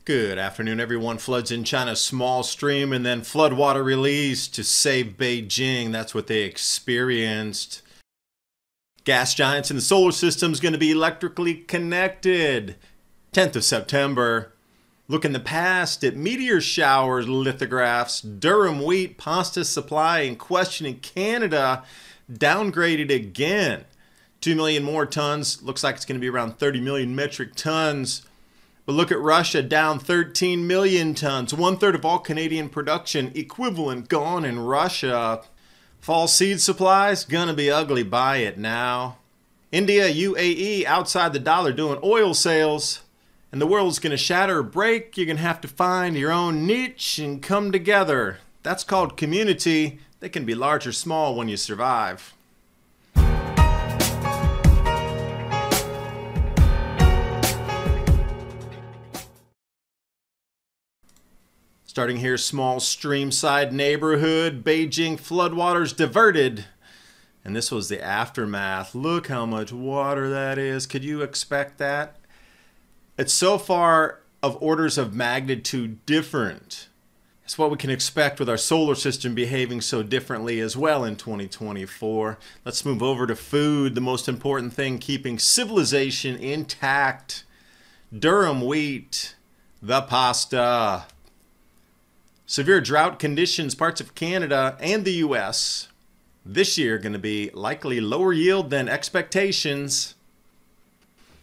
Good afternoon, everyone. Floods in China's small stream and then floodwater released to save Beijing. That's what they experienced. Gas giants in the solar system is going to be electrically connected. 10th of September. Look in the past at meteor showers, lithographs, Durham wheat, pasta supply in question in Canada downgraded again. 2 million more tons. Looks like it's going to be around 30 million metric tons. But look at Russia, down 13 million tons. 1/3 of all Canadian production equivalent gone in Russia. Fall seed supplies, gonna be ugly, buy it now. India, UAE, outside the dollar doing oil sales. And the world's gonna shatter or break. You're gonna have to find your own niche and come together. That's called community. They can be large or small when you survive. Starting here, small streamside neighborhood, Beijing floodwaters diverted. And this was the aftermath. Look how much water that is. Could you expect that? It's so far of orders of magnitude different. It's what we can expect with our solar system behaving so differently as well in 2024. Let's move over to food, the most important thing, keeping civilization intact. Durham wheat, the pasta. Severe drought conditions, parts of Canada and the US this year going to be likely lower yield than expectations.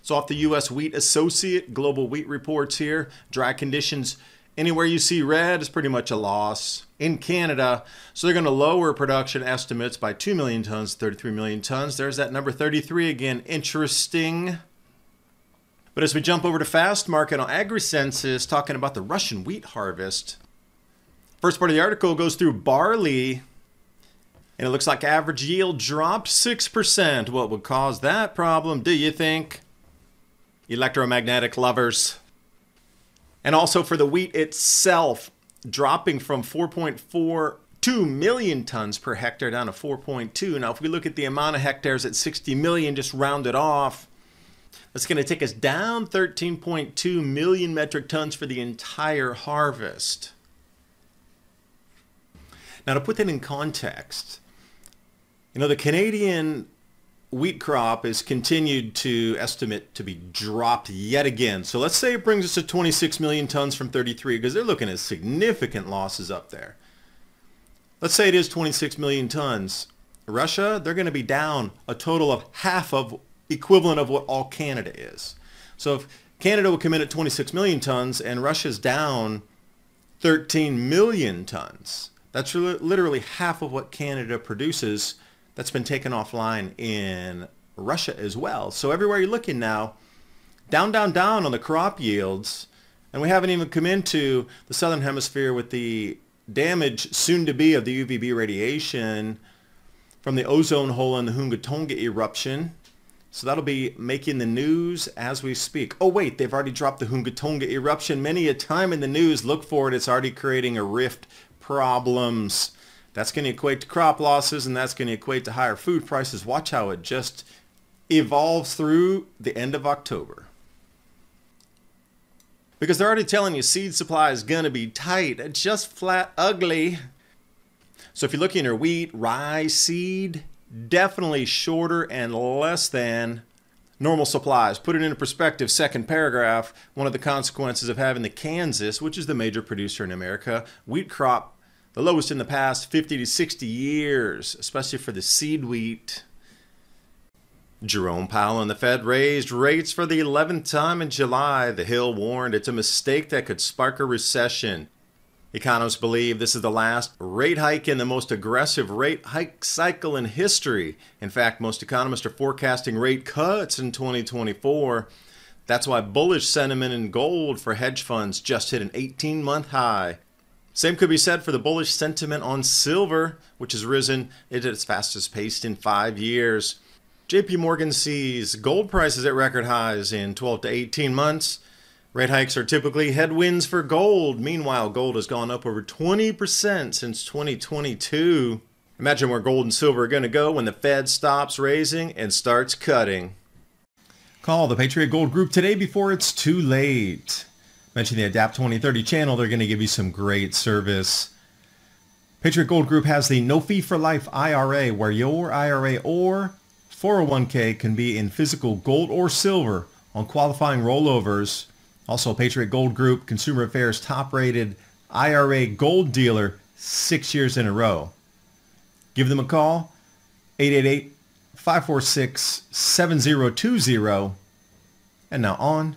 It's off the US Wheat Associate Global Wheat Reports here. Dry conditions, anywhere you see red is pretty much a loss in Canada. So they're going to lower production estimates by 2 million tons, 33 million tons. There's that number 33 again. Interesting. But as we jump over to Fast Market on AgriSensus, talking about the Russian wheat harvest. First part of the article goes through barley, and it looks like average yield dropped 6%. What would cause that problem, do you think? Electromagnetic lovers. And also for the wheat itself, dropping from 4.42 million tons per hectare down to 4.2. Now, if we look at the amount of hectares at 60 million, just round it off, that's going to take us down 13.2 million metric tons for the entire harvest. Now, to put that in context, the Canadian wheat crop is continued to estimate to be dropped yet again. So let's say it brings us to 26 million tons from 33, because they're looking at significant losses up there. Let's say it is 26 million tons. Russia, they're going to be down a total of half of equivalent of what all Canada is. So if Canada will come in at 26 million tons and Russia's down 13 million tons, that's literally half of what Canada produces that's been taken offline in Russia as well. So everywhere you're looking now, down, down, down on the crop yields. And we haven't even come into the southern hemisphere with the damage soon to be of the UVB radiation from the ozone hole in the Hungatonga eruption. So that'll be making the news as we speak. Oh wait, they've already dropped the Hungatonga eruption many a time in the news. Look for it. It's already creating a rift. Problems. That's going to equate to crop losses, and that's going to equate to higher food prices. Watch how it just evolves through the end of October. Because they're already telling you seed supply is going to be tight. It's just flat ugly. So if you're looking at wheat, rye, seed, definitely shorter and less than normal supplies. Put it into perspective, second paragraph, one of the consequences of having the Kansas, which is the major producer in America, wheat crop, the lowest in the past 50 to 60 years, especially for the seed wheat. Jerome Powell and the Fed raised rates for the 11th time in July. The Hill warned it's a mistake that could spark a recession. Economists believe this is the last rate hike in the most aggressive rate hike cycle in history. In fact, most economists are forecasting rate cuts in 2024. That's why bullish sentiment in gold for hedge funds just hit an 18-month high. Same could be said for the bullish sentiment on silver, which has risen at its fastest pace in 5 years. JP Morgan sees gold prices at record highs in 12 to 18 months. Rate hikes are typically headwinds for gold. Meanwhile, gold has gone up over 20% since 2022. Imagine where gold and silver are going to go when the Fed stops raising and starts cutting. Call the Patriot Gold Group today before it's too late. Mention the Adapt 2030 channel. They're going to give you some great service. Patriot Gold Group has the no fee for life IRA, where your IRA or 401k can be in physical gold or silver on qualifying rollovers. Also, Patriot Gold Group, Consumer Affairs top rated IRA gold dealer 6 years in a row. Give them a call, 888-546-7020. And now on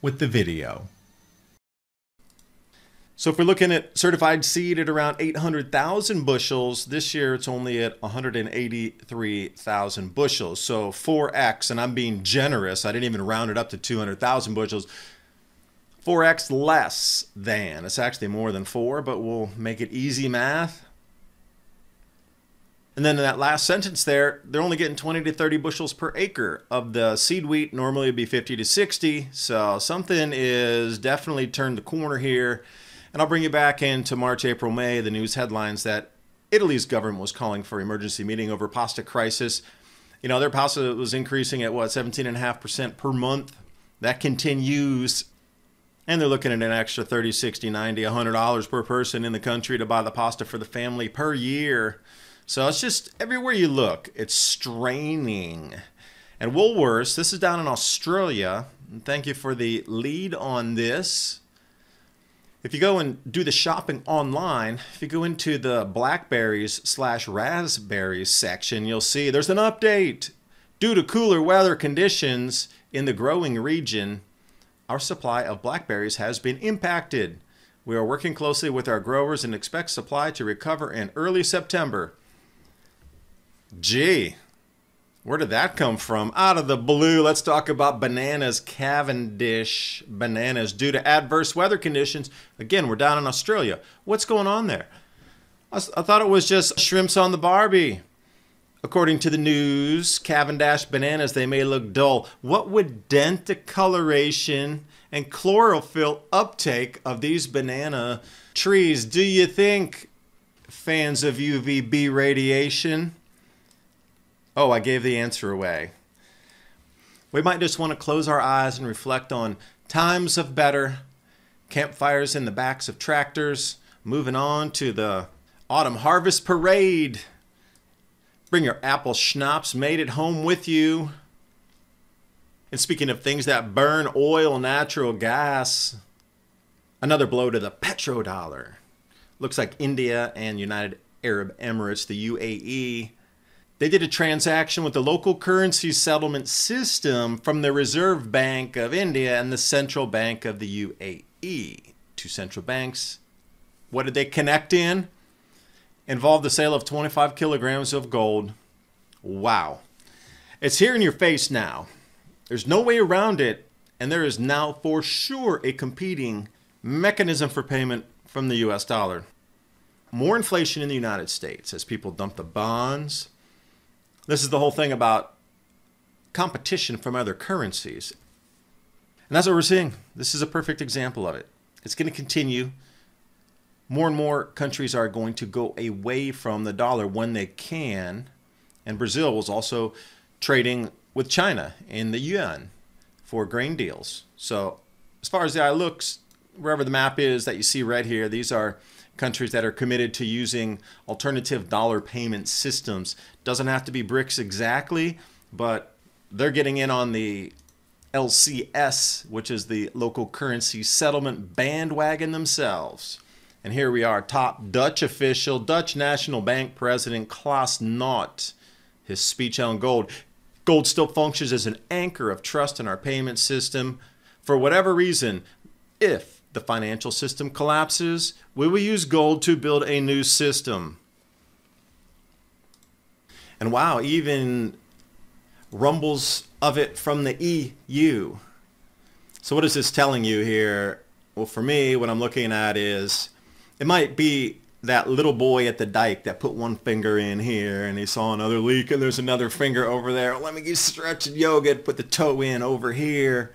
with the video. So if we're looking at certified seed at around 800,000 bushels, this year it's only at 183,000 bushels. So 4x, and I'm being generous. I didn't even round it up to 200,000 bushels. 4x less than. It's actually more than 4, but we'll make it easy math. And then in that last sentence there, they're only getting 20 to 30 bushels per acre of the seed wheat. Normally it'd be 50 to 60. So something is definitely turned the corner here. And I'll bring you back into March, April, May, the news headlines that Italy's government was calling for emergency meeting over pasta crisis. You know, their pasta was increasing at, what, 17.5% per month. That continues. And they're looking at an extra $30, $60, $90, $100 per person in the country to buy the pasta for the family per year. So it's just everywhere you look, it's straining. And Woolworths, this is down in Australia. And thank you for the lead on this. If you go and do the shopping online, if you go into the blackberries/raspberries section, you'll see there's an update. Due to cooler weather conditions in the growing region, our supply of blackberries has been impacted. We are working closely with our growers and expect supply to recover in early September. Gee, where did that come from? Out of the blue. Let's talk about bananas. Cavendish bananas. Due to adverse weather conditions, again, we're down in Australia. What's going on there? I thought it was just shrimps on the Barbie. According to the news, Cavendish bananas, they may look dull. What would dent the coloration and chlorophyll uptake of these banana trees, do you think, fans of UVB radiation? Oh, I gave the answer away. We might just want to close our eyes and reflect on times of better, campfires in the backs of tractors, moving on to the autumn harvest parade. Bring your apple schnapps made at home with you. And speaking of things that burn oil, natural gas, another blow to the petrodollar. Looks like India and United Arab Emirates, the UAE, they did a transaction with the local currency settlement system from the Reserve Bank of India and the Central Bank of the UAE. Two central banks. What did they connect in? Involved the sale of 25 kilograms of gold. Wow. It's here in your face now. There's no way around it, and there is now for sure a competing mechanism for payment from the US dollar. More inflation in the United States as people dump the bonds. This is the whole thing about competition from other currencies. And that's what we're seeing. This is a perfect example of it. It's going to continue. More and more countries are going to go away from the dollar when they can. And Brazil was also trading with China in the yuan for grain deals. So as far as the eye looks, wherever the map is that you see red here, these are countries that are committed to using alternative dollar payment systems. Doesn't have to be BRICS exactly, but they're getting in on the LCS, which is the local currency settlement bandwagon themselves. And here we are, top Dutch official, Dutch National Bank President Klaas Knot, his speech on gold. Gold still functions as an anchor of trust in our payment system. For whatever reason, if the financial system collapses, we will use gold to build a new system. And wow, even rumbles of it from the EU. So what is this telling you here? Well, for me, what I'm looking at is, it might be that little boy at the dike that put one finger in here and he saw another leak and there's another finger over there. Let me get stretching yoga, put the toe in over here.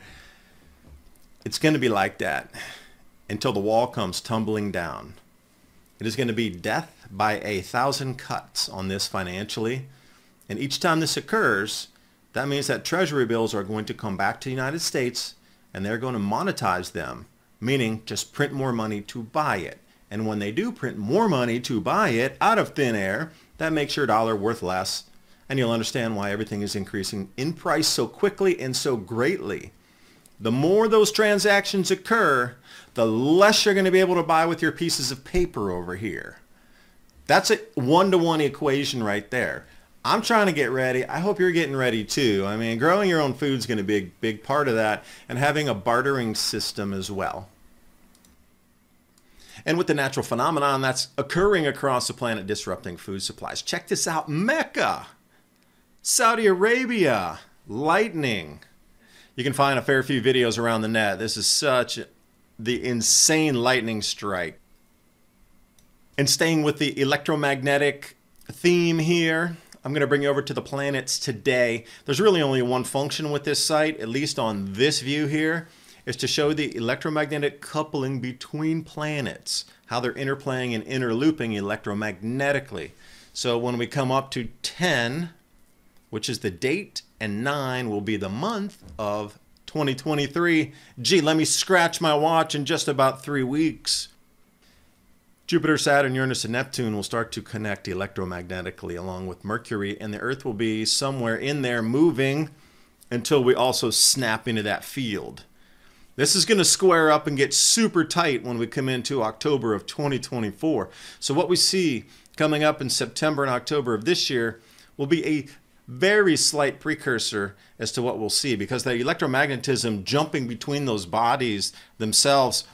It's going to be like that until the wall comes tumbling down. It is going to be death by 1,000 cuts on this financially. And each time this occurs, that means that treasury bills are going to come back to the United States and they're going to monetize them meaning just print more money to buy it. And when they do print more money to buy it out of thin air, that makes your dollar worth less. And you'll understand why everything is increasing in price so quickly and so greatly. The more those transactions occur, the less you're going to be able to buy with your pieces of paper over here. That's a one-to-one equation right there. I'm trying to get ready. I hope you're getting ready too. I mean, growing your own food is going to be a big part of that, and having a bartering system as well. And with the natural phenomenon that's occurring across the planet disrupting food supplies. Check this out. Mecca, Saudi Arabia, lightning. You can find a fair few videos around the net. This is such the insane lightning strike. And staying with the electromagnetic theme here, I'm going to bring you over to the planets today. There's really only one function with this site, at least on this view here, is to show the electromagnetic coupling between planets, how they're interplaying and interlooping electromagnetically. So when we come up to 10, which is the date, and 9 will be the month of 2023. Gee, let me scratch my watch in just about 3 weeks. Jupiter, Saturn, Uranus, and Neptune will start to connect electromagnetically along with Mercury, and the Earth will be somewhere in there moving until we also snap into that field. This is going to square up and get super tight when we come into October of 2024. So what we see coming up in September and October of this year will be a very slight precursor as to what we'll see, because the electromagnetism jumping between those bodies themselves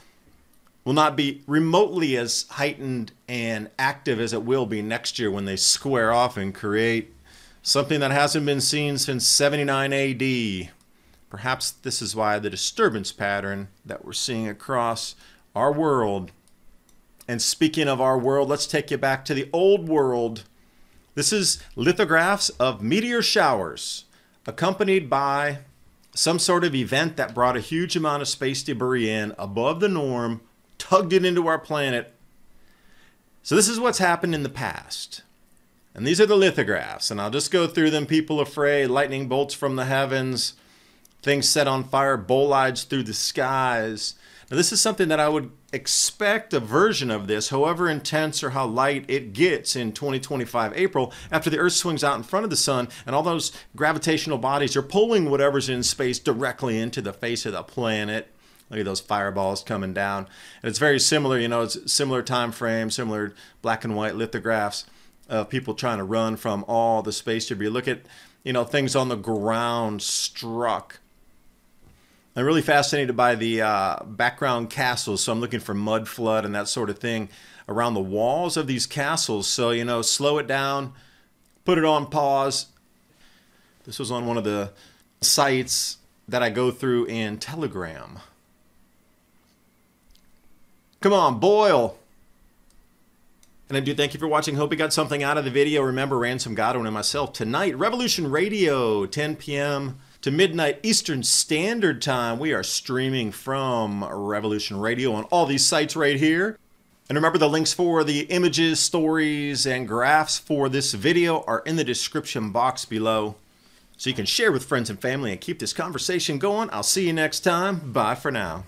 will not be remotely as heightened and active as it will be next year when they square off and create something that hasn't been seen since 79 AD. Perhaps this is why the disturbance pattern that we're seeing across our world. And speaking of our world, let's take you back to the old world. This is lithographs of meteor showers accompanied by some sort of event that brought a huge amount of space debris in above the norm, tugged it into our planet. So this is what's happened in the past. And these are the lithographs, and I'll just go through them. People afraid, lightning bolts from the heavens, things set on fire, bolides through the skies. Now this is something that I would expect a version of this, however intense or how light it gets in 2025 April, after the Earth swings out in front of the sun and all those gravitational bodies are pulling whatever's in space directly into the face of the planet. Look at those fireballs coming down. And it's very similar, you know, it's similar time frame, similar black and white lithographs of people trying to run from all the space debris. Look at, you know, things on the ground struck. I'm really fascinated by the background castles, so I'm looking for mud flood and that sort of thing around the walls of these castles. So, you know, slow it down, put it on pause. This was on one of the sites that I go through in Telegram. Come on, boil. And I do thank you for watching. Hope you got something out of the video. Remember, Ransom Godwin and myself tonight, Revolution Radio, 10 p.m. to midnight Eastern Standard Time. We are streaming from Revolution Radio on all these sites right here. And remember, the links for the images, stories, and graphs for this video are in the description box below. So you can share with friends and family and keep this conversation going. I'll see you next time. Bye for now.